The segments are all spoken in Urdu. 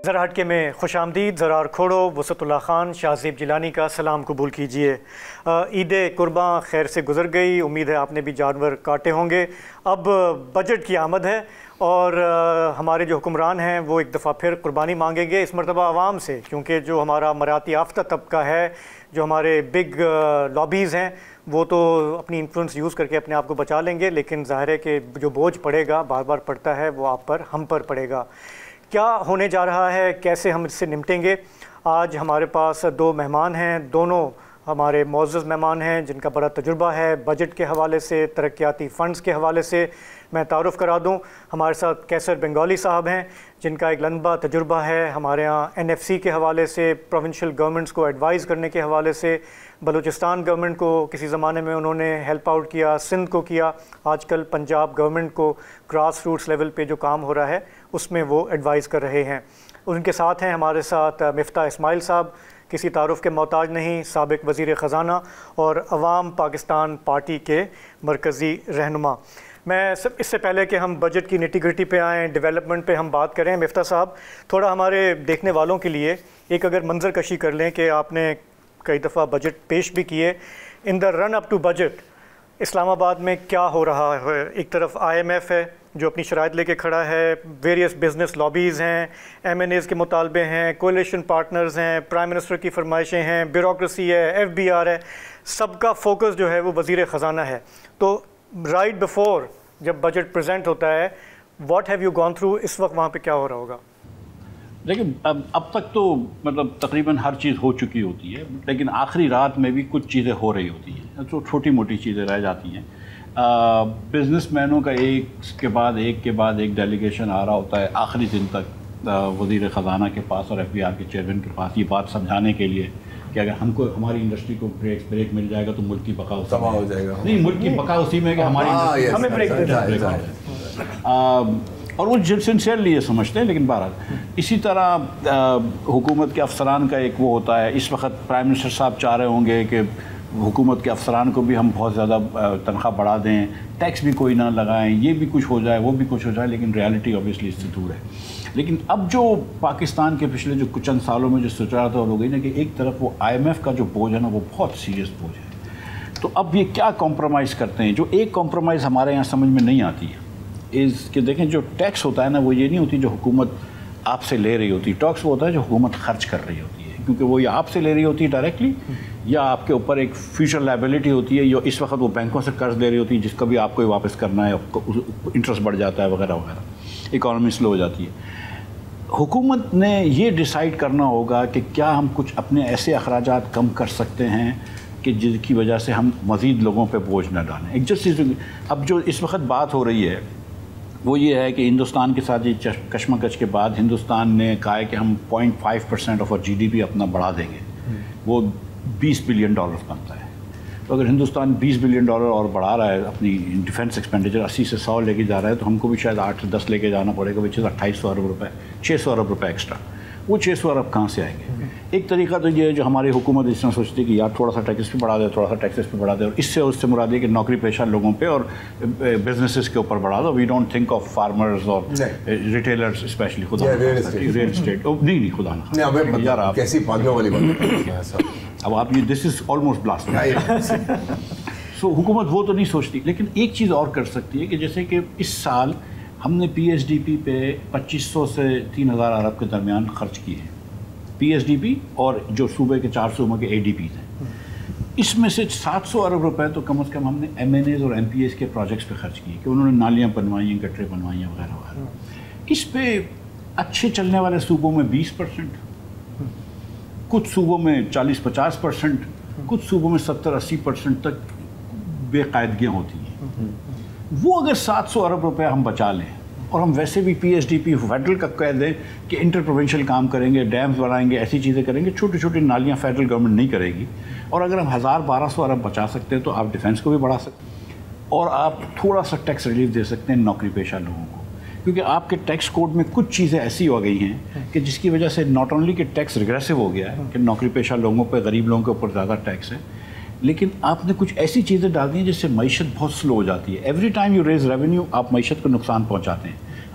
ذرا ہٹ کے میں خوش آمدید. زرار کھوڑو، وسعت اللہ خان، شاہ زیب جیلانی کا سلام قبول کیجئے. عید قرباں خیر سے گزر گئی. امید ہے آپ نے بھی جانور کاٹے ہوں گے. اب بجٹ کی آمد ہے اور ہمارے جو حکمران ہیں وہ ایک دفعہ پھر قربانی مانگیں گے، اس مرتبہ عوام سے، کیونکہ جو ہمارا مراعاتی یافتہ طبقہ ہے، جو ہمارے بگ لابیز ہیں، وہ تو اپنی انفلوئنس یوز کر کے اپنے آپ کو بچا لیں گے، لیکن ظاہر ہے کہ جو بوجھ پڑے گا، بار بار پڑتا ہے، وہ آپ پر، ہم پر پڑے گا. کیا ہونے جا رہا ہے، کیسے ہم اس سے نمٹیں گے؟ آج ہمارے پاس دو مہمان ہیں، دونوں ہمارے معزز مہمان ہیں جن کا بڑا تجربہ ہے بجٹ کے حوالے سے، ترقیاتی فنڈز کے حوالے سے. میں تعارف کرا دوں، ہمارے ساتھ کیسر بنگالی صاحب ہیں جن کا ایک لمبا تجربہ ہے ہمارے ہاں NFC کے حوالے سے، پروونشل گورنمنٹس کو ایڈوائز کرنے کے حوالے سے. بلوچستان گورنمنٹ کو کسی زمانے میں انہوں نے ہیلپ آؤٹ کیا، سندھ کو کیا، آج کل پنجاب گورنمنٹ کو گراس روٹس لیول پہ جو کام ہو رہا ہے اس میں وہ ایڈوائز کر رہے ہیں. ان کے ساتھ ہیں ہمارے ساتھ مفتاح اسماعیل صاحب، کسی تعارف کے محتاج نہیں، سابق وزیر خزانہ اور عوام پاکستان پارٹی کے مرکزی رہنما. میں اس سے پہلے کہ ہم بجٹ کی نیٹی گریٹی پہ آئیں، ڈیولپمنٹ پہ ہم بات کریں، مفتاح صاحب تھوڑا ہمارے دیکھنے والوں کے لیے ایک اگر منظر کشی کر لیں کہ آپ نے کئی دفعہ بجٹ پیش بھی کیے. ان دا رن اپ ٹو بجٹ اسلام آباد میں کیا ہو رہا ہے؟ ایک طرف IMF ہے جو اپنی شرائط لے کے کھڑا ہے، ویریس بزنس لابیز ہیں، MNAs کے مطالبے ہیں، کولیشن پارٹنرز ہیں، پرائم منسٹر کی فرمائشیں ہیں، بیوروکریسی ہے، FBR ہے، سب کا فوکس جو ہے وہ وزیر خزانہ ہے. تو رائٹ بیفور جب بجٹ پریزنٹ ہوتا ہے، what have you gone through, اس وقت وہاں پہ کیا ہو رہا ہوگا؟ لیکن اب تک تو مطلب تقریباً ہر چیز ہو چکی ہوتی ہے، لیکن آخری رات میں بھی کچھ چیزیں ہو رہی ہوتی ہیں، تو چھوٹی موٹی چیزیں رہ جاتی ہیں. بزنس مینوں کا ایک کے بعد ایک ڈیلیگیشن آ رہا ہوتا ہے آخری دن تک وزیر خزانہ کے پاس اور FBR کے چیئرمین کے پاس، یہ بات سمجھانے کے لیے کہ اگر ہم کو ہماری انڈسٹری کو بریک مل جائے گا تو ملک کی بقا تباہ ہو جائے گا. نہیں، ملک کی بقا اسی میں کہ ہماری ہمیں بریک اور وہ سنسیئرلی یہ سمجھتے ہیں. لیکن بہرحال اسی طرح حکومت کے افسران کا ایک وہ ہوتا ہے. اس وقت پرائم منسٹر صاحب چاہ رہے ہوں گے کہ حکومت کے افسران کو بھی ہم بہت زیادہ تنخواہ بڑھا دیں، ٹیکس بھی کوئی نہ لگائیں، یہ بھی کچھ ہو جائے، وہ بھی کچھ ہو جائے، لیکن ریالٹی اوبیسلی اس سے دور ہے. لیکن اب جو پاکستان کے پچھلے جو چند سالوں میں جو سوچا تھا وہ ہو گئی نا کہ ایک طرف وہ IMF کا جو بوجھ ہے نا وہ بہت سیریس بوجھ ہے. تو اب یہ کیا کمپرومائز کرتے ہیں؟ جو ایک کمپرومائز ہمارے یہاں سمجھ میں نہیں آتی ہے کہ دیکھیں جو ٹیکس ہوتا ہے نا وہ یہ نہیں ہوتی جو حکومت آپ سے لے رہی ہوتی. ٹیکس وہ ہوتا ہے جو حکومت خرچ کر رہی ہوتی ہے، کیونکہ وہ یا آپ سے لے رہی ہوتی ہے ڈائریکٹلی، یا آپ کے اوپر ایک فیوچر لائبلٹی ہوتی ہے، یا اس وقت وہ بینکوں سے قرض لے رہی ہوتی ہے جس کا بھی آپ کو واپس کرنا ہے، انٹرسٹ بڑھ جاتا ہے وغیرہ وغیرہ، اکانومی سلو ہو جاتی ہے. حکومت نے یہ ڈیسائیڈ کرنا ہوگا کہ کیا ہم کچھ اپنے ایسے اخراجات کم کر سکتے ہیں کہ جس کی وجہ سے ہم مزید لوگوں پہ بوجھ نہ ڈالیں. ایک اب جو اس وقت بات ہو رہی ہے وہ یہ ہے کہ ہندوستان کے ساتھ یہ کشمکش کے بعد ہندوستان نے کہا ہے کہ ہم 0.5% آف GDP اپنا بڑھا دیں گے، وہ $20 بلین بنتا ہے. تو اگر ہندوستان $20 بلین اور بڑھا رہا ہے اپنی ڈیفنس ایکسپینڈیچر 80 سے 100 لے کے جا رہا ہے، تو ہم کو بھی شاید 8 سے 10 لے کے جانا پڑے گا، وچ از 2800 ارب روپے، 600 ارب روپے ایکسٹرا. وہ 600 ارب کہاں سے آئیں گے؟ ایک طریقہ تو یہ ہے جو ہماری حکومت اس طرح سوچتی ہے کہ یار تھوڑا سا ٹیکس پہ بڑھا دے، تھوڑا سا ٹیکسز پہ بڑھا دے، اور اس سے مراد ہے کہ نوکری پیشہ لوگوں پہ اور بزنسز کے اوپر بڑھا دو. We don't think of farmers اور ریٹیلرز اسپیشلی. خدا ریئل اسٹیٹ نہیں خدا نہ یار آپ کیسی پاگلوں والی بات. اب آپ یہ دس از آلموسٹ بلاسٹ. سو حکومت وہ تو نہیں سوچتی. لیکن ایک چیز اور کر سکتی ہے کہ جیسے کہ اس سال ہم نے PSDP پہ 2500 سے 3000 ارب کے درمیان خرچ کیے ہیں. PSDP اور جو صوبے کے 4 صوبوں کے ADPs ہیں، اس میں سے 700 ارب روپے تو کم از کم ہم نے MNAs اور MPAs کے پروجیکٹس پہ خرچ کیے کہ انہوں نے نالیاں بنوائی ہیں، گٹریں بنوائی ہیں وغیرہ وغیرہ. اس پہ اچھے چلنے والے صوبوں میں 20%، کچھ صوبوں میں 40-50%، کچھ صوبوں میں 70-80% تک بے قاعدگیاں ہوتی ہیں. وہ اگر 700 ارب روپے ہم بچا لیں اور ہم ویسے بھی PSDP فیڈرل کا کہہ دیں کہ انٹر پروونشل کام کریں گے، ڈیمز بنائیں گے، ایسی چیزیں کریں گے، چھوٹی چھوٹی نالیاں فیڈرل گورنمنٹ نہیں کرے گی، اور اگر ہم 1000-1200 ارب بچا سکتے ہیں تو آپ ڈیفینس کو بھی بڑھا سکتے ہیں اور آپ تھوڑا سا ٹیکس ریلیف دے سکتے ہیں نوکری پیشہ لوگوں کو. کیونکہ آپ کے ٹیکس کوڈ میں کچھ چیزیں ایسی ہو گئی ہیں کہ جس کی وجہ سے ناٹ اونلی کہ ٹیکس ریگریسو ہو گیا ہے کہ نوکری پیشہ لوگوں پہ، غریب لوگوں کے اوپر زیادہ ٹیکس ہے، لیکن آپ نے کچھ ایسی چیزیں ڈال دی ہیں جس سے معیشت بہت سلو ہو جاتی ہے. Every time you raise revenue آپ معیشت کو نقصان پہنچاتے ہیں.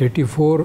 84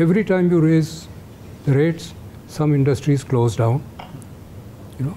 every time you raise the rates, some industries close down. You know,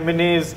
MNAs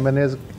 MNAs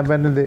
MNA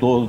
2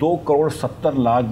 2,70,00,000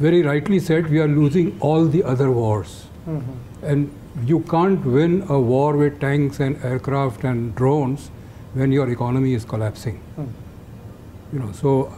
very rightly said, we are losing all the other wars, and you can't win a war with tanks and aircraft and drones when your economy is collapsing. You know, so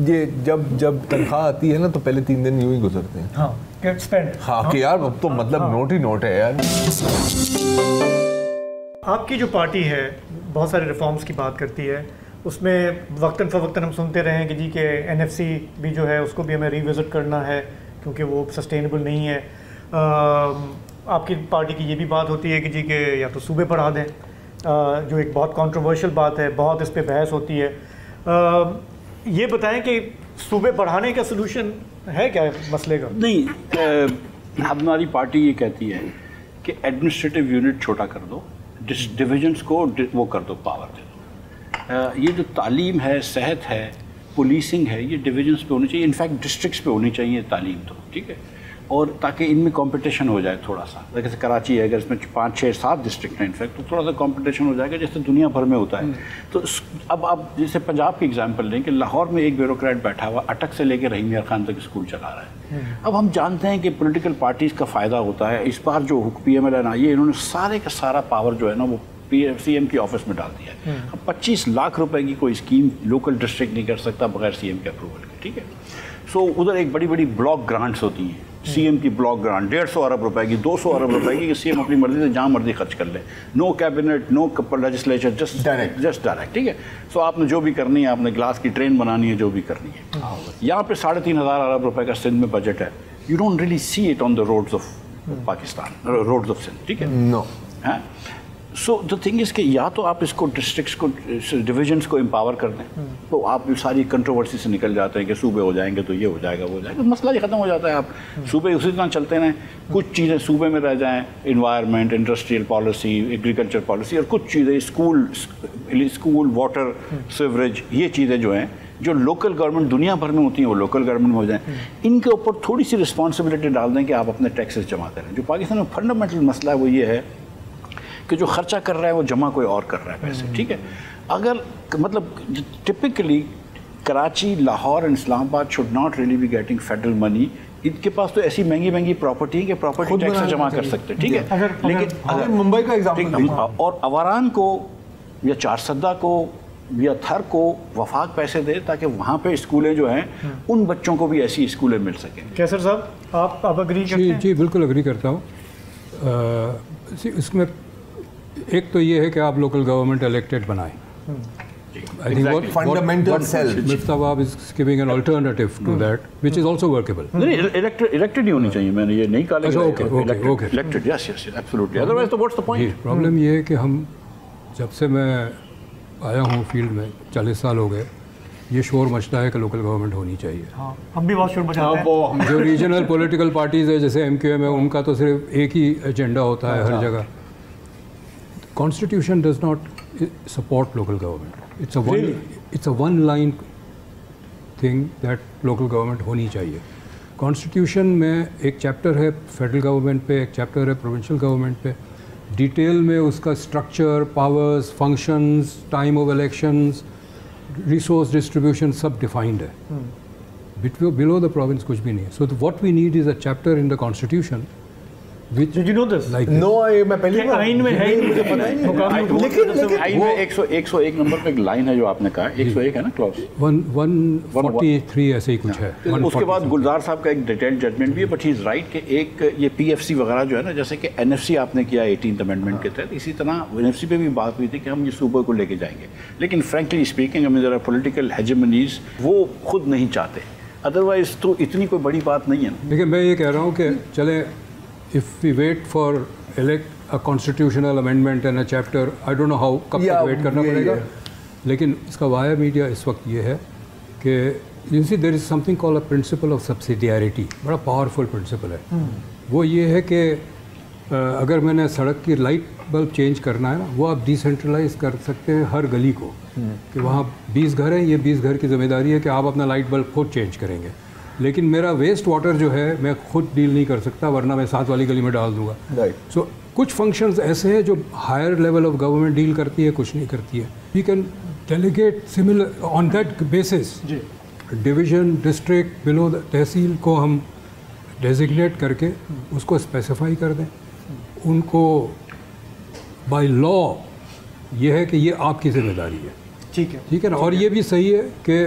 یہ جب تنخواہ آتی ہے نا تو پہلے 3 دن یوں ہی گزرتے ہیں. ہاں کہ یار اب تو مطلب نوٹ ہی نوٹ ہے یار. آپ کی جو پارٹی ہے بہت سارے ریفارمز کی بات کرتی ہے, اس میں وقتاً فوقتاً ہم سنتے رہے ہیں کہ جی کہ NFC بھی جو ہے اس کو بھی ہمیں ری وزٹ کرنا ہے کیونکہ وہ سسٹینیبل نہیں ہے. آپ کی پارٹی کی یہ بھی بات ہوتی ہے کہ جی کہ یا تو صوبے بڑھا دیں, جو ایک بہت کانٹروورشل بات ہے, بہت اس پہ بحث ہوتی ہے. یہ بتائیں کہ صوبے بڑھانے کا سلوشن ہے کیا مسئلے کا؟ نہیں, ہماری پارٹی یہ کہتی ہے کہ ایڈمنسٹریٹو یونٹ چھوٹا کر دو, ڈویژنس کو وہ کر دو, پاور دے دو. یہ جو تعلیم ہے, صحت ہے, پولیسنگ ہے, یہ ڈویژنس پہ ہونی چاہیے, انفیکٹ ڈسٹرکٹس پہ ہونی چاہیے تعلیم تو, ٹھیک ہے, اور تاکہ ان میں کمپٹیشن ہو جائے تھوڑا سا. جیسے کراچی ہے, اگر اس میں 5 6 7 ڈسٹرکٹ ہیں انفیکٹ, تو تھوڑا سا کمپٹیشن ہو جائے گا جیسے دنیا بھر میں ہوتا ہے. تو اب آپ جیسے پنجاب کی ایگزامپل لیں کہ لاہور میں ایک بیوروکریٹ بیٹھا ہوا اٹک سے لے کے رحیم یار خان تک اسکول چلا رہا ہے. اب ہم جانتے ہیں کہ پولیٹیکل پارٹیز کا فائدہ ہوتا ہے. اس بار جو PMLN آئی ہے, انہوں نے سارے کا سارا پاور جو ہے نا وہ CM کی آفس میں ڈال دیا ہے. اب 25 لاکھ روپے کی کوئی اسکیم لوکل ڈسٹرکٹ نہیں کر سکتا بغیر CM کے اپروول کے, ٹھیک ہے. سو ادھر ایک بڑی بڑی بلاک گرانٹس ہوتی ہیں, CM کی بلاک گرانٹ 150 ارب روپے کی, 200 ارب روپے کی, کہ CM اپنی مرضی سے جہاں مرضی خرچ کر لے, نو کیبنٹ, نو لیجسلیچر, جسٹ ڈائریکٹ, ٹھیک ہے. سو آپ نے جو بھی کرنی ہے, آپ نے گلاس کی ٹرین بنانی ہے, جو بھی کرنی ہے. یہاں پہ 3,500 ارب روپے کا سندھ میں بجٹ ہے. You don't really see it on the roads of Pakistan, roads of Sindh, ٹھیک ہے. نو. سو دا تھنگ از کہ یا تو آپ اس کو ڈسٹرکٹس کو, ڈویژنس کو امپاور کر دیں, تو آپ ساری کنٹروورسی سے نکل جاتے ہیں کہ صوبے ہو جائیں گے تو یہ ہو جائے گا, وہ ہو جائے گا, مسئلہ یہ ختم ہو جاتا ہے. آپ صوبے اسی طرح چلتے رہیں, کچھ چیزیں صوبے میں رہ جائیں, environment, industrial policy, agriculture policy, اور کچھ چیزیں اسکول, واٹر, سیوریج, یہ چیزیں جو ہیں جو لوکل گورنمنٹ دنیا بھر میں ہوتی ہیں وہ لوکل گورنمنٹ میں ہو جائیں. ان کے اوپر تھوڑی سی رسپانسبلٹی ڈال دیں کہ آپ اپنے ٹیکسز جمع کریں. جو پاکستان میں فنڈامنٹل مسئلہ ہے وہ یہ ہے کہ جو خرچہ کر رہا ہے وہ جمع کوئی اور کر رہا ہے پیسے, ٹھیک ہے. اگر مطلب typically Karachi, Lahore and Islamabad should not really be getting federal money. ان کے پاس تو ایسی مہنگی مہنگی پراپرٹی ہے کہ پراپرٹی ٹیکس جمع کر سکتے, ٹھیک ہے. لیکن اگر ممبئی کا ایگزامپل, اور اواران کو یا چارسدہ کو یا تھر کو وفاق پیسے دے تاکہ وہاں پہ اسکولیں جو ہیں ان بچوں کو بھی ایسی اسکولیں مل سکیں. کیسر صاحب آپ اگری کرتے ہیں؟ جی بالکل اگری کرتا ہوں. اس میں ایک تو یہ ہے کہ آپ لوکل گورنمنٹ الیکٹڈ بنائیں. fundamental self. Mufti Wahab is giving an alternative to that, which is also workable. elected ہی ہونی چاہیے, میں نے یہ نہیں کہا, okay. elected, yes, absolutely. Otherwise, تو what's the point? پرابلم یہ ہے کہ ہم جب سے میں آیا ہوں فیلڈ میں 40 سال ہو گئے, یہ شور مچتا ہے کہ لوکل گورنمنٹ ہونی چاہیے. ہم بھی بہت شور مچاتے ہیں. جو ریجنل پولیٹیکل پارٹیز ہے جیسے MQM ہے, ان کا تو صرف ایک ہی ایجنڈا ہوتا ہے ہر جگہ. Constitution does not support local government. It's a one-line thing that local government ہونی چاہیے. Constitution میں ایک چیپٹر ہے فیڈرل گورنمنٹ پہ, ایک چیپٹر ہے پروونشل گورنمنٹ پہ. ڈیٹیل میں اس کا structure, powers, functions, time of elections, resource distribution سب ڈیفائنڈ ہے. بلو دا پروونس کچھ بھی نہیں ہے. So what we need is a chapter in the constitution. Did you know this? No, میں پہلی بار آئین میں ہے, مجھے پتہ نہیں. آئین میں 101 نمبر پہ ایک لائن ہے جو آپ نے کہا, 101 ہے نا کلاس, 143 ایسے ہی کچھ ہے. اس کے بعد گلزار صاحب کا ایک ڈیٹیلڈ ججمنٹ بھی ہے, بٹ ہی از رائٹ کہ ایک یہ PFC وغیرہ جو ہے نا, جیسے کہ NFC آپ نے کیا 18th امینڈمنٹ کے تحت, اسی طرح NFC پہ بھی بات ہوئی تھی کہ ہم یہ صوبے کو لے کے جائیں گے. لیکن فرینکلی اسپیکنگ ہمیں ذرا پولیٹیکل ہیجمنیز وہ خود نہیں چاہتے, ادروائز تو اتنی کوئی بڑی بات نہیں ہے. لیکن میں یہ کہہ رہا ہوں کہ چلے if we wait for elect a constitutional amendment and a chapter, I don't know how کب تک ویٹ کرنا پڑے گا. لیکن اس کا وایا میڈیا اس وقت یہ ہے کہ you see there is something called a principle of subsidiarity, بڑا پاورفل پرنسپل ہے. وہ یہ ہے کہ اگر میں نے سڑک کی لائٹ بلب چینج کرنا ہے نا, وہ آپ ڈیسینٹرلائز کر سکتے ہیں ہر گلی کو, کہ وہاں 20 گھر ہیں, یہ 20 گھر کی ذمہ داری ہے کہ آپ اپنا لائٹ بلب خود چینج کریں گے. لیکن میرا ویسٹ واٹر جو ہے میں خود ڈیل نہیں کر سکتا, ورنہ میں 7 والی گلی میں ڈال دوں گا. سو کچھ فنکشنز ایسے ہیں جو higher level of government deal کرتی ہے, کچھ نہیں کرتی ہے. We can delegate similar on that basis. Division, district, below tehsil کو ہم ڈیزگنیٹ کر کے اس کو اسپیسیفائی کر دیں. ان کو بائی لا یہ ہے کہ یہ آپ کی ذمہ داری ہے, ٹھیک ہے نا. اور یہ بھی صحیح ہے کہ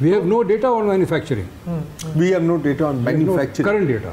We have no data on manufacturing. We have no data on manufacturing. Current data.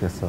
Yes, sir.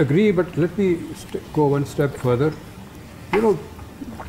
agree, but let me go one step further.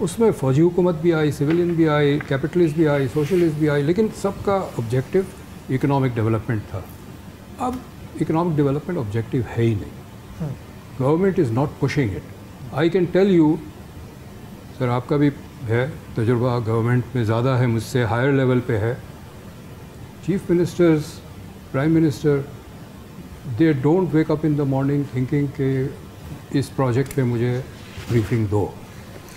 اس میں فوجی حکومت بھی آئی, سویلین بھی آئی, کیپٹلسٹ بھی آئی, سوشلسٹ بھی آئی, لیکن سب کا آبجیکٹو اکنامک ڈیولپمنٹ تھا. اب اکنامک ڈیولپمنٹ آبجیکٹو ہے ہی نہیں. Government is not pushing it. I can tell you sir, آپ کا بھی ہے تجربہ گورنمنٹ میں زیادہ ہے مجھ سے, ہائر لیول پہ ہے. Chief ministers, prime minister, they don't wake up in the morning thinking کہ اس پروجیکٹ پہ مجھے بریفنگ دو.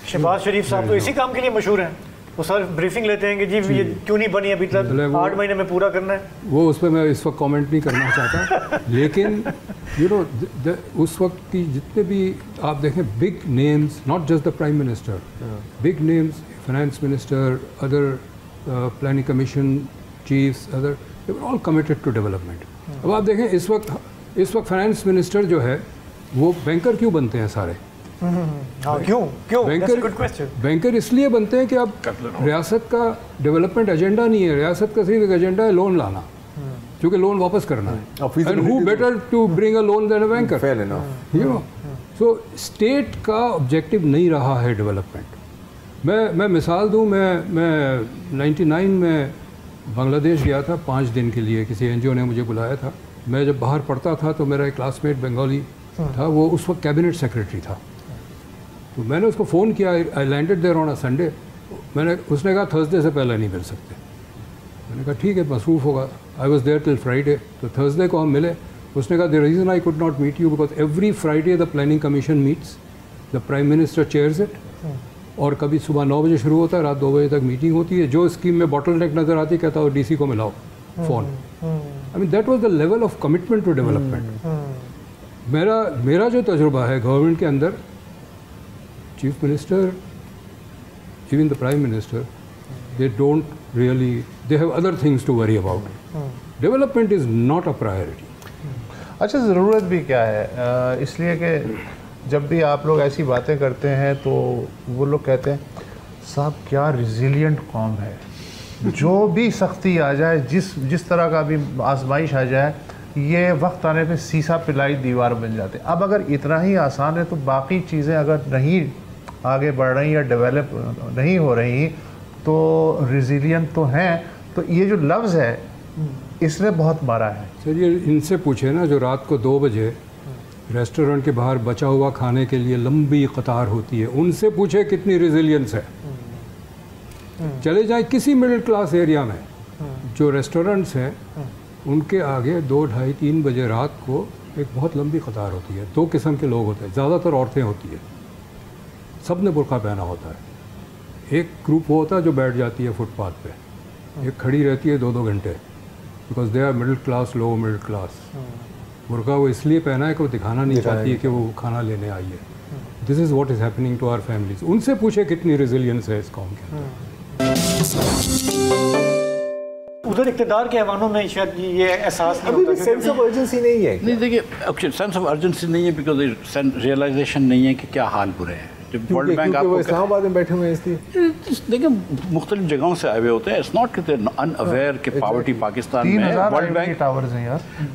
شہباز شریف صاحب تو اسی کام کے لیے مشہور ہیں, وہ سر بریفنگ لیتے ہیں کہ جی یہ کیوں نہیں بنی ابھی تک, 8 مہینے میں پورا کرنا ہے. وہ اس پہ میں اس وقت کامنٹ نہیں کرنا چاہتا, لیکن یو نو اس وقت کی جتنے بھی آپ دیکھیں big names, not just the prime minister, big names, finance minister, other planning commission chiefs, other all committed to development. اب آپ دیکھیں اس وقت فائنانس منسٹر جو ہے وہ بینکر کیوں بنتے ہیں سارے؟ بینکر اس لیے بنتے ہیں کہ اب ریاست کا ڈیولپمنٹ ایجنڈا نہیں ہے, ریاست کا صرف ایک ایجنڈا ہے لون لانا, کیونکہ لون واپس کرنا ہے. And who better to bring a loan than a banker, you know. So state کا آبجیکٹو نہیں رہا ہے ڈیولپمنٹ. میں مثال دوں, میں 99 میں بنگلہ دیش گیا تھا 5 دن کے لیے, کسی این جی او نے مجھے بلایا تھا. میں جب باہر پڑھتا تھا تو میرا ایک کلاس میٹ بنگالی تھا, وہ اس وقت کیبنٹ سیکرٹری تھا. تو میں نے اس کو فون کیا, آئی لینڈڈ دیر آن اے سنڈے. اس نے کہا تھرسڈے سے پہلے نہیں مل سکتے. میں نے کہا ٹھیک ہے, مصروف ہوگا. I was there till Friday. تو تھرسڈے کو ہم ملے. اس نے کہا the reason I could not meet you because every Friday the planning commission meets, the prime minister chairs it, اور کبھی صبح 9 بجے شروع ہوتا ہے, رات 2 بجے تک میٹنگ ہوتی ہے. جو اسکیم میں باٹل نیک نظر آتی کہتا ہو ڈی سی کو ملاؤ phone. I mean that was the level of commitment to development. میرا جو تجربہ ہے گورنمنٹ کے اندر, chief minister, even the prime minister, they don't really, they have other things to worry about. Development is not a priority. اچھا, ضرورت بھی کیا ہے؟ اس لیے کہ جب بھی آپ لوگ ایسی باتیں کرتے ہیں تو وہ لوگ کہتے ہیں صاحب کیا ریزیلینٹ قوم ہے, جو بھی سختی آ جائے, جس طرح کا بھی آزمائش آ جائے, یہ وقت آنے پہ سیسا پلائی دیوار بن جاتے. اب اگر اتنا ہی آسان ہے تو باقی چیزیں اگر نہیں آگے بڑھ رہی یا ڈیولپ نہیں ہو رہی تو ریزیلینٹ تو ہیں. تو یہ جو لفظ ہے اس نے بہت مارا ہے. سر یہ ان سے پوچھے نا جو رات کو 2 بجے ریسٹورنٹ کے باہر بچا ہوا کھانے کے لیے لمبی قطار ہوتی ہے, ان سے پوچھے کتنی ریزیلینس ہے. چلے جائیں کسی مڈل کلاس ایریا میں, جو ریسٹورنٹس ہیں ان کے آگے 2, 2:30, 3 بجے رات کو ایک بہت لمبی قطار ہوتی ہے. 2 قسم کے لوگ ہوتے ہیں, زیادہ تر عورتیں ہوتی ہیں, سب نے برقع پہنا ہوتا ہے. ایک گروپ وہ ہوتا ہے جو بیٹھ جاتی ہے فٹ پاتھ پہ, ایک کھڑی رہتی ہے 2 گھنٹے, because they are middle class, low middle class. برقع وہ اس لیے پہنا ہے کہ وہ دکھانا نہیں چاہتی ہے کہ وہ کھانا لینے آئی ہے. This is what is happening to our families. ان سے پوچھے کتنی ریزیلینس ہے اس قوم کے اندر. ادھر اقتدار کے ایوانوں میں شاید یہ احساس نہیں ہوتا, سینس آف ارجنسی نہیں ہے. نہیں دیکھیے, سینس آف ارجنسی نہیں ہے بیکاز ریئلائزیشن نہیں ہے کہ کیا حال برے ہیں. جب ورلڈ بینک آپ کو اسلام آباد میں بیٹھے ہوئے ہیں, اس لیے دیکھیں مختلف جگہوں سے آئے ہوئے ہوتے ہیں. اٹس ناٹ کہ ان اویئر کہ پاورٹی پاکستان میں ہے.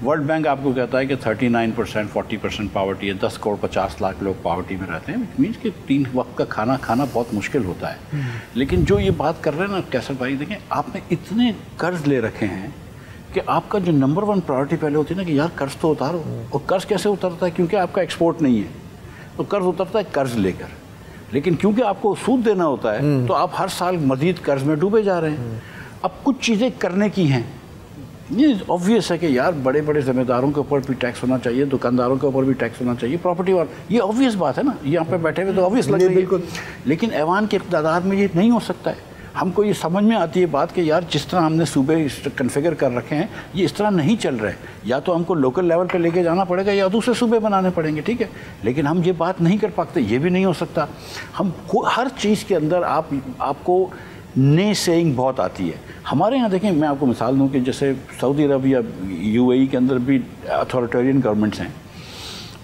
ورلڈ بینک آپ کو کہتا ہے کہ 39%, 40% پاورٹی ہے, 10 کروڑ 50 لاکھ لوگ پاورٹی میں رہتے ہیں. اٹ مینس کہ 3 وقت کا کھانا کھانا بہت مشکل ہوتا ہے. لیکن جو یہ بات کر رہے ہیں نا کیسر بھائی, دیکھیں آپ نے اتنے قرض لے رکھے ہیں کہ آپ کا جو نمبر 1 پرائرٹی پہلے ہوتی ہے نا کہ یار قرض تو اتارو. اور قرض کیسے اترتا ہے؟ کیونکہ آپ کا ایکسپورٹ نہیں ہے, تو قرض اترتا ہے قرض لے کر. لیکن کیونکہ آپ کو سود دینا ہوتا ہے تو آپ ہر سال مزید قرض میں ڈوبے جا رہے ہیں. اب کچھ چیزیں کرنے کی ہیں, یہ آبویس ہے کہ یار بڑے بڑے ذمہ داروں کے اوپر بھی ٹیکس ہونا چاہیے, دکانداروں کے اوپر بھی ٹیکس ہونا چاہیے, پراپرٹی اور یہ آبویس بات ہے نا, یہاں پہ بیٹھے ہوئے تو آبویس لگ رہی ہے. لیکن ایوان کے اقتدار میں یہ نہیں ہو سکتا ہے. ہم کو یہ سمجھ میں آتی ہے بات کہ یار جس طرح ہم نے صوبے کنفیگر کر رکھے ہیں یہ اس طرح نہیں چل رہے. یا تو ہم کو لوکل لیول پہ لے کے جانا پڑے گا یا دوسرے صوبے بنانے پڑیں گے, ٹھیک ہے. لیکن ہم یہ بات نہیں کر پاتے, یہ بھی نہیں ہو سکتا. ہم ہر چیز کے اندر آپ کو نے سیئنگ بہت آتی ہے. ہمارے یہاں دیکھیں, میں آپ کو مثال دوں کہ جیسے سعودی عرب یا UAE کے اندر بھی اتھارٹیرین گورنمنٹس ہیں,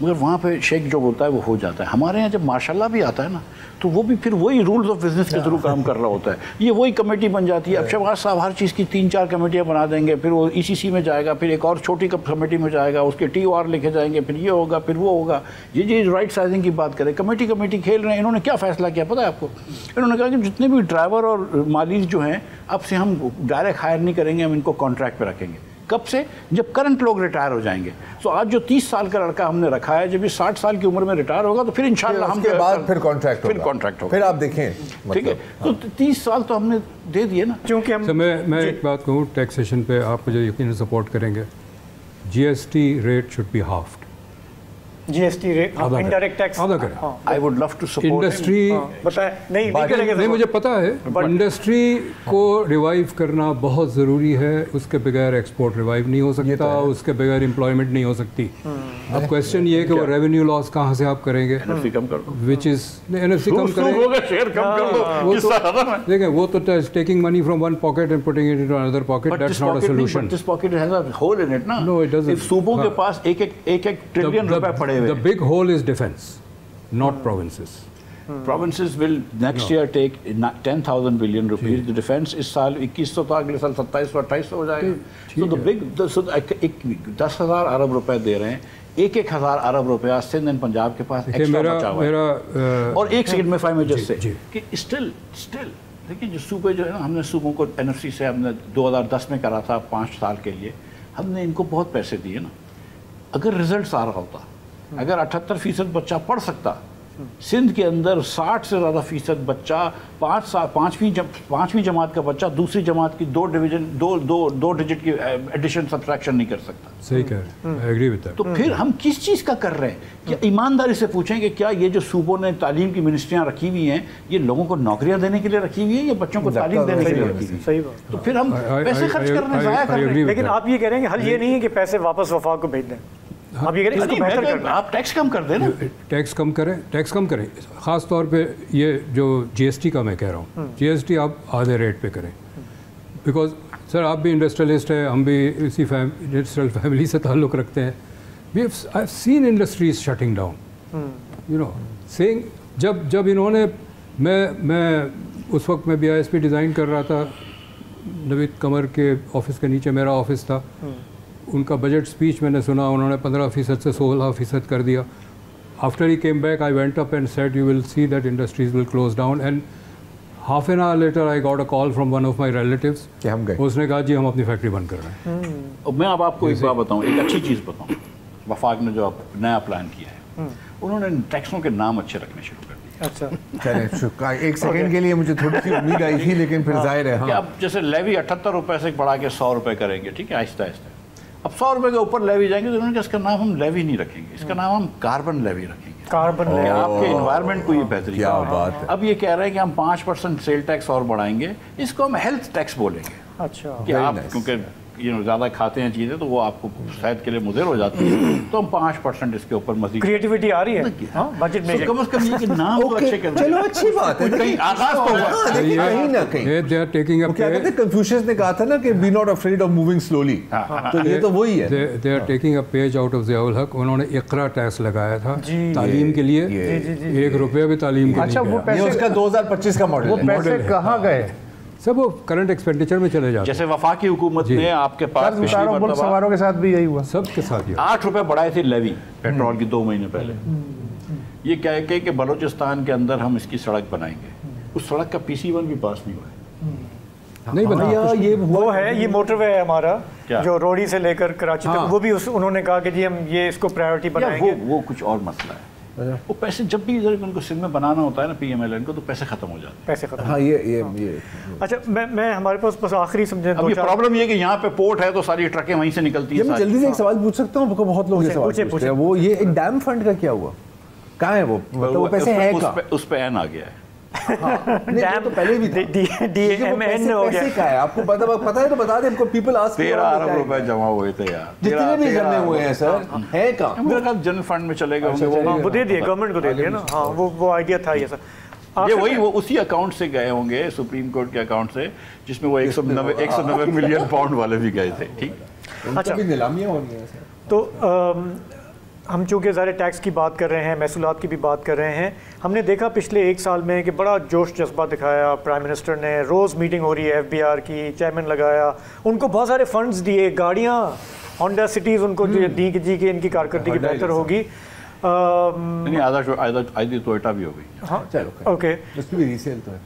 مگر وہاں پہ شیک جو ہوتا ہے وہ ہو جاتا ہے. ہمارے یہاں جب ماشاءاللہ بھی آتا ہے نا تو وہ بھی پھر وہی رولز آف بزنس کے تھرو کام کر رہا ہوتا ہے. یہ وہی کمیٹی بن جاتی ہے. اب شہباز صاحب ہر چیز کی 3-4 کمیٹیاں بنا دیں گے, پھر وہ ECC میں جائے گا, پھر ایک اور چھوٹی کمیٹی میں جائے گا, اس کے TOR لکھے جائیں گے, پھر یہ ہوگا, پھر وہ ہوگا. یہ رائٹ سائزنگ کی بات کریں, کمیٹی کھیل رہے ہیں. انہوں نے کیا فیصلہ کیا پتہ ہے آپ کو؟ انہوں نے کہا کہ جتنے بھی ڈرائیور اور مالیز جو ہیں اب سے ہم ڈائریکٹ ہائر نہیں کریں گے, ہم ان کو کانٹریکٹ پہ رکھیں گے. کب سے؟ جب کرنٹ لوگ ریٹائر ہو جائیں گے. سو آج جو 30 سال کا لڑکا ہم نے رکھا ہے, جب یہ 60 سال کی عمر میں ریٹائر ہوگا تو پھر انشاءاللہ ہم کے بعد پھر کانٹریکٹ ہوگا, پھر آپ دیکھیں. ٹھیک ہے, تو 30 سال تو ہم نے دے دیے نا. چونکہ ہم میں ایک بات کہوں, ٹیکسیشن پہ آپ مجھے یقیناً سپورٹ کریں گے. GST rate should be halved. GST rate indirect tax آدھا کریں. I would love to support industry بتائیں نہیں کریں گے. نہیں, مجھے پتا ہے انڈسٹری کو ریوائیو کرنا بہت ضروری ہے. اس کے بغیر ایکسپورٹ ریوائیو نہیں ہو سکتا, اس کے بغیر امپلائمنٹ نہیں ہو سکتی. اب کویسچن یہ ہے کہ وہ ریونیو لاس کہاں سے آپ کریں گے, وچ از NFC کم کریں. دیکھیں وہ تو taking money from one pocket and putting it into another pocket, that's not a solution. This pocket has a hole in it, na? No, it doesn't. صوبوں کے پاس ایک ٹریلین روپے پڑے ہوئے. The big hole is defense, not provinces. Provinces will next year take 10,000 billion rupees. The defense اس سال 2100 تھا, اگلے سال 2700-2800 ہو جائے گا. So the big 10,000 ارب روپے دے رہے ہیں. 1,000 ارب روپیہ سندھ اینڈ پنجاب کے پاس ایکسٹرا بچا ہوا ہے. اور ایک سیکنڈ میں فائم جس سے کہ اسٹل دیکھیں جو صوبے جو ہے نا, ہم نے صوبوں کو NFC سے ہم نے 2010 میں کرا تھا 5 سال کے لیے, ہم نے ان کو بہت پیسے دیے نا. اگر رزلٹس آ رہا ہوتا, اگر 78% بچہ پڑھ سکتا, سندھ کے اندر 60 سے زیادہ فیصد بچہ 5ویں جماعت کا بچہ دوسری جماعت کی 2 ڈیجٹ کی ایڈیشن سبٹریکشن نہیں کر سکتا. صحیح کہہ رہے ہیں, ایگری وتھ دیٹ. تو پھر ہم کس چیز کا کر رہے ہیں؟ کہ ایمانداری سے پوچھیں کہ کیا یہ جو صوبوں نے تعلیم کی منسٹریاں رکھی ہوئی ہیں, یہ لوگوں کو نوکریاں دینے کے لیے رکھی ہوئی ہیں یا بچوں کو تعلیم دینے کے لیے رکھی ہوئی؟ صحیح بات. تو پھر ہم پیسے خرچ کر رہے ہیں, ضائع کر رہے ہیں. لیکن آپ یہ کہہ رہے ہیں کہ حل یہ نہیں ہے کہ پیسے واپس وفاق کو بھیج دیں. آپ یہ کہہ رہے ہیں اس کو بہتر کرنا, آپ ٹیکس کم کر دیں نا. ٹیکس کم کریں. خاص طور پہ یہ جو GST کا میں کہہ رہا ہوں, GST آپ آدھے ریٹ پہ کریں. بیکاز سر آپ بھی انڈسٹریلسٹ ہیں, ہم بھی اسی انڈسٹریل فیملی سے تعلق رکھتے ہیں. I've seen industries shutting down. You know, saying جب انہوں نے میں اس وقت میں BISP ڈیزائن کر رہا تھا, نوید قمر کے آفس کے نیچے میرا آفس تھا. ان کا بجٹ اسپیچ میں نے سنا, انہوں نے 15% سے 16% کر دیا. After he came back, I went up and said, you will see that industries will close down. And half an hour later, I got a call from one of my relatives. کہ ہم گئے. اس نے کہا جی ہم اپنی فیکٹری بند کر رہے ہیں. میں اب آپ کو ایک بات بتاؤں, ایک اچھی چیز بتاؤں. وفاق نے جو نیا پلان کیا ہے, انہوں نے ٹیکسوں کے نام اچھے رکھنے شروع کر دیے. اچھا چلیں, ایک سیکنڈ کے لیے مجھے تھوڑی سی امید آئی تھی, لیکن پھر ظاہر ہے کہ اب جیسے لیوی 78 روپے سے بڑھا کے 100 روپے کریں گے, ٹھیک ہے, آہستہ آہستہ. اب 100 روپے کے اوپر لیوی جائیں گے تو انہوں نے کہا اس کا نام ہم لیوی نہیں رکھیں گے, اس کا نام ہم کاربن لیوی رکھیں گے. کاربن لیوی آپ کے انوائرمنٹ کو یہ بہتری. کیا بات ہے. اب یہ کہہ رہے ہیں کہ ہم 5% سیل ٹیکس اور بڑھائیں گے, اس کو ہم ہیلتھ ٹیکس بولیں گے. اچھا کہ آپ کیونکہ زیادہ کھاتے ہیں چیزیں تو وہ آپ کو صحت کے لیے مضر ہو جاتی ہے, تو ہم 5% اس کے اوپر مزید کریٹیوٹی آ رہی ہے بجٹ میں. کم از کم یہ کہ نام کو اچھے کرنا. چلو اچھی بات ہے, کہیں آغاز تو ہوا. کہیں نہ کہیں کیا کہتے ہیں, کنفیوشس نے کہا تھا نا کہ be not afraid of moving slowly, تو یہ تو وہی ہے. They are taking a page out of Zia الحق. انہوں نے اقرا ٹیکس لگایا تھا تعلیم کے لیے, 1 روپیہ بھی تعلیم کے اچھا وہ یہ اس کا 2025 کا ماڈل ہے. وہ پیسے کہاں گئے؟ سب وہ کرنٹ ایکسپینڈیچر میں چلے جاتے ہیں. جیسے وفاقی حکومت نے آپ کے پاس پچھلی ملک سواروں کے ساتھ بھی یہی ہوا, سب کے ساتھ 8 روپے بڑھائے تھے لیوی پیٹرول کی 2 مہینے پہلے. یہ کہہ کے کہ بلوچستان کے اندر ہم اس کی سڑک بنائیں گے, اس سڑک کا PC1 بھی پاس نہیں ہوا ہے. نہیں بنا. یہ وہ ہے, یہ موٹر وے ہے ہمارا جو روڑی سے لے کر کراچی تک, وہ بھی انہوں نے کہا کہ جی ہم یہ اس کو پرائیورٹی بنائیں گے. وہ کچھ اور مسئلہ ہے. وہ پیسے جب بھی ان کو سندھ میں بنانا ہوتا ہے نا PMLN کو, تو پیسے ختم ہو جاتے ہیں. پیسے ختم. ہاں یہ اچھا میں ہمارے پاس بس آخری سمجھیں. اب یہ پرابلم یہ ہے کہ یہاں پہ پورٹ ہے تو ساری ٹرکیں وہیں سے نکلتی ہیں. میں جلدی سے ایک سوال پوچھ سکتا ہوں, بہت لوگ یہ سوال پوچھتے ہیں, وہ یہ ایک ڈیم فنڈ کا کیا ہوا, کہاں ہے وہ, وہ پیسے ہے کہاں؟ اس پہ این آ گیا ہے. تو پہلے بھی DMN ہو گیا. پیسے کا ہے, آپ کو پتا ہے تو بتا دیں, پیپل آسک. 13 ارب روپے جمع ہوئے تھے یار, جتنے بھی جمع ہوئے ہیں سر, ہے کہاں؟ میرے خیال جنرل فنڈ میں چلے گئے, وہ دے دیے, گورنمنٹ کو دے دیے نا. ہاں وہ آئیڈیا تھا یہ سر. یہ وہی وہ اسی اکاؤنٹ سے گئے ہوں گے, سپریم کورٹ کے اکاؤنٹ سے, جس میں وہ 190 ملین پاؤنڈ والے بھی گئے تھے. ٹھیک, اچھا نیلامیاں ہونی ہیں سر. تو ہم چونکہ ظاہر ٹیکس کی بات کر رہے ہیں، محصولات کی بھی بات کر رہے ہیں، ہم نے دیکھا پچھلے 1 سال میں کہ بڑا جوش جذبہ دکھایا پرائم منسٹر نے، روز میٹنگ ہو رہی ہے FBR کی، چیئرمین لگایا، ان کو بہت سارے فنڈز دیے، گاڑیاں ہونڈا سٹیز ان کو دی جی کہ ان کی کارکردگی بہتر ہوگی. آدھی ٹوئٹا بھی ہو گئی. ہاں چلو اوکے، اس کی بھی ریسیل تو ہے.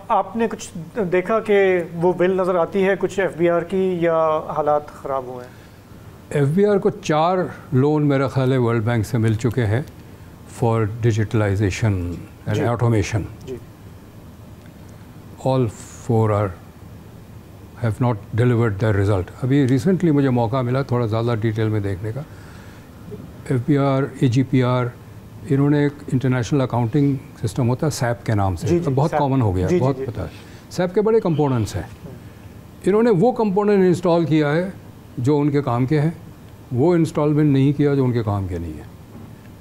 آپ نے کچھ دیکھا کہ وہ بل نظر آتی ہے کچھ FBR کی، یا حالات خراب ہوئے ہیں؟ FBR کو 4 لون میرا خیال ہے ورلڈ بینک سے مل چکے ہیں for digitalisation and automation. All 4 have not delivered the result. ابھی ریسنٹلی مجھے موقع ملا تھوڑا زیادہ ڈیٹیل میں دیکھنے کا. FBR AGPR انہوں نے ایک انٹرنیشنل اکاؤنٹنگ سسٹم ہوتا ہے SAP کے نام سے، بہت کامن ہو گیا، بہت پتہ ہے. SAP کے بڑے کمپوننٹس ہیں، انہوں نے وہ کمپوننٹ انسٹال کیا ہے جو ان کے کام کے ہیں، وہ انسٹالمنٹ نہیں کیا جو ان کے کام کے نہیں ہے.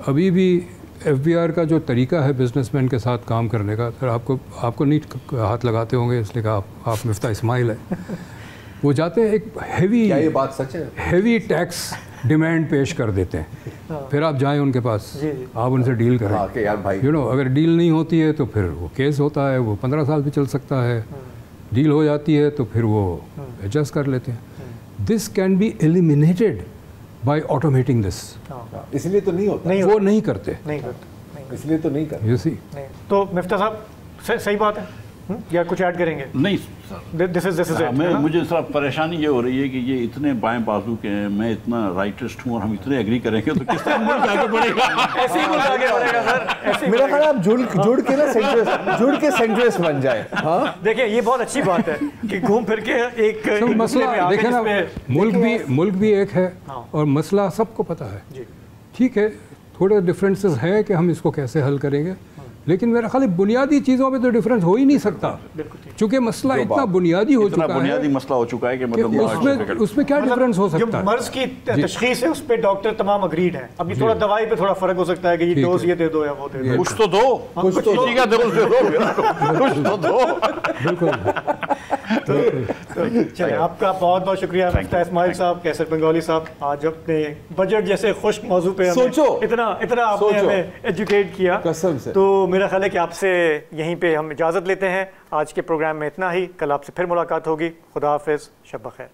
ابھی بھی FBR کا جو طریقہ ہے بزنس مین کے ساتھ کام کرنے کا، سر آپ کو نہیں ہاتھ لگاتے ہوں گے اس لیے کہ آپ مفتاح اسماعیل ہیں. وہ جاتے ہیں ایک ہیوی، کیا یہ بات سچ ہے؟ ہیوی ٹیکس ڈیمانڈ پیش کر دیتے ہیں، پھر آپ جائیں ان کے پاس، آپ ان سے ڈیل کریں. یو نو اگر ڈیل نہیں ہوتی ہے تو پھر وہ کیس ہوتا ہے، وہ 15 سال بھی چل سکتا ہے. ڈیل ہو جاتی ہے تو پھر وہ ایڈجسٹ کر لیتے ہیں. This can be eliminated by automating this. اس لیے تو نہیں ہوتا، وہ نہیں کرتے، اس لیے تو نہیں کرتے. یو سی. تو مفتاح صاحب صحیح بات ہے یا کچھ ایڈ کریں گے؟ نہیں دس از مجھے صرف پریشانی یہ ہو رہی ہے کہ یہ اتنے بائیں بازو کے ہیں، میں اتنا رائٹسٹ ہوں اور ہم اتنے ایگری کریں گے تو کس طرح ملک آگے بڑھے گا؟ ایسے ہی ملک آگے بڑھے گا سر. میرا خیال ہے آپ جڑ کے نا جڑ کے سینٹرسٹ بن جائیں. ہاں دیکھیں یہ بہت اچھی بات ہے کہ گھوم پھر کے ایک مسئلہ دیکھیں نا، ملک بھی ایک ہے اور مسئلہ سب کو پتہ ہے. ٹھیک ہے تھوڑے ڈفرینسز ہیں کہ ہم اس کو کیسے حل کریں گے، لیکن میرا خیال ہے بنیادی چیزوں پہ تو ڈفرینس ہو ہی نہیں سکتا، چونکہ مسئلہ اتنا بنیادی ہو چکا ہے، بنیادی مسئلہ ہو چکا ہے کہ مطلب اس میں کیا ڈفرینس ہو سکتا ہے. مرض کی تشخیص ہے اس پہ ڈاکٹر تمام اگریڈ ہیں. ابھی تھوڑا دوائی پہ تھوڑا فرق ہو سکتا ہے کہ یہ ڈوز یہ دے دو یا وہ دے دو. کچھ تو دو، کچھ تو کسی کا ڈوز دے دو، کچھ تو دو. چلیں آپ کا بہت بہت شکریہ مفتاح اسماعیل صاحب، کیسر بنگالی صاحب. آج اپنے بجٹ جیسے خشک موضوع پہ اتنا آپ نے ہمیں ایجوکیٹ کیا. تو میرا خیال ہے کہ آپ سے یہیں پہ ہم اجازت لیتے ہیں. آج کے پروگرام میں اتنا ہی، کل آپ سے پھر ملاقات ہوگی. خدا حافظ، شب بخیر.